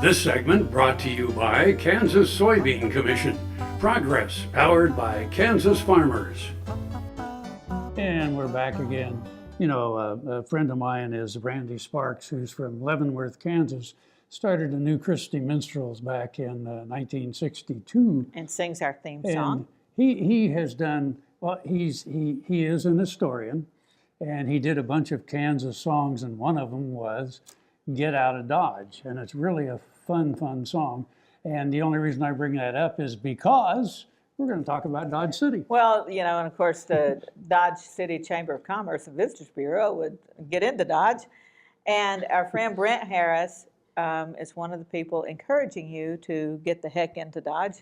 This segment brought to you by Kansas Soybean Commission. Progress powered by Kansas farmers. And we're back again. You know, a friend of mine is Randy Sparks, who's from Leavenworth, Kansas, started a new Christy Minstrels back in 1962. And sings our theme song. And he has done, well, he is an historian, and he did a bunch of Kansas songs, and one of them was Get Out of Dodge. And it's really a fun song. And the only reason I bring that up is because we're going to talk about Dodge City. Well, you know, and of course the Dodge City Chamber of Commerce and Visitors Bureau would get into Dodge. And our friend Breant Harris is one of the people encouraging you to get the heck into Dodge.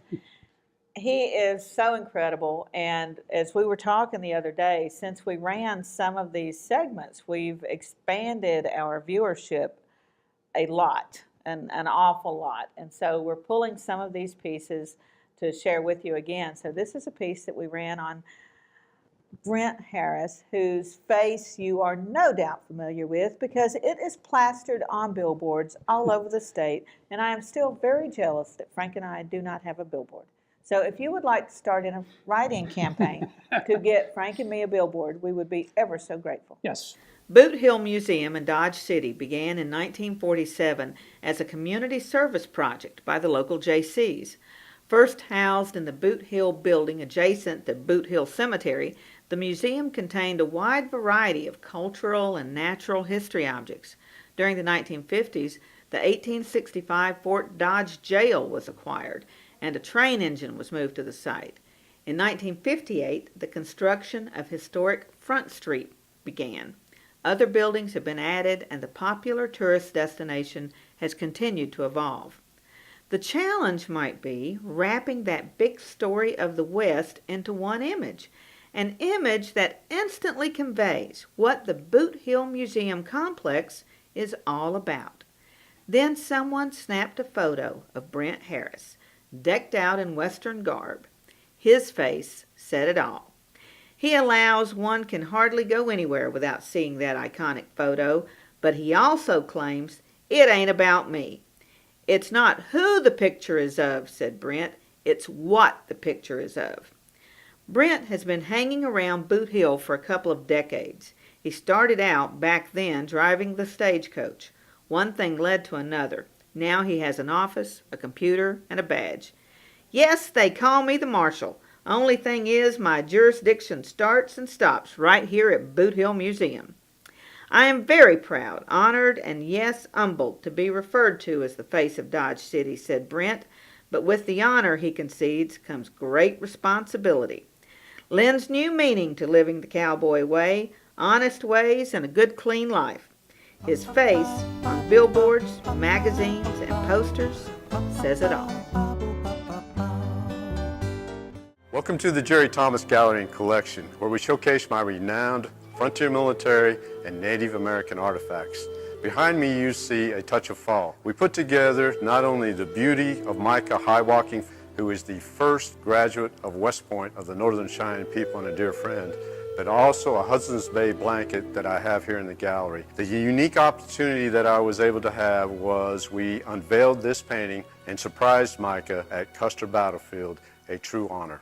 He is so incredible. And as we were talking the other day, since we ran some of these segments, we've expanded our viewership a lot, an awful lot. And so we're pulling some of these pieces to share with you again. So this is a piece that we ran on Breant Harris, whose face you are no doubt familiar with because it is plastered on billboards all over the state. And I am still very jealous that Frank and I do not have a billboard. So if you would like to start in a write-in campaign to get Frank and me a billboard, we would be ever so grateful. Yes. Boot Hill Museum in Dodge City began in 1947 as a community service project by the local Jaycees. First housed in the Boot Hill building adjacent to Boot Hill Cemetery, the museum contained a wide variety of cultural and natural history objects. During the 1950s, the 1865 Fort Dodge Jail was acquired, and a train engine was moved to the site. In 1958, the construction of historic Front Street began. Other buildings have been added, and the popular tourist destination has continued to evolve. The challenge might be wrapping that big story of the West into one image, an image that instantly conveys what the Boot Hill Museum complex is all about. Then someone snapped a photo of Breant Harris, decked out in Western garb. His face said it all. He allows one can hardly go anywhere without seeing that iconic photo, but he also claims it ain't about me. It's not who the picture is of, said Breant, it's what the picture is of. Breant has been hanging around Boot Hill for a couple of decades. He started out back then driving the stagecoach. One thing led to another. Now he has an office, a computer, and a badge. Yes, they call me the marshal. Only thing is, my jurisdiction starts and stops right here at Boot Hill Museum. I am very proud, honored, and yes, humbled to be referred to as the face of Dodge City, said Breant, but with the honor, he concedes, comes great responsibility. Lends new meaning to living the cowboy way, honest ways, and a good clean life. His face on billboards, magazines, and posters says it all. Welcome to the Jerry Thomas Gallery and Collection, where we showcase my renowned frontier military and Native American artifacts. Behind me you see a touch of fall. We put together not only the beauty of Micah Highwalking, who is the first graduate of West Point of the Northern Cheyenne people and a dear friend, but also a Hudson's Bay blanket that I have here in the gallery. The unique opportunity that I was able to have was we unveiled this painting and surprised Micah at Custer Battlefield, a true honor.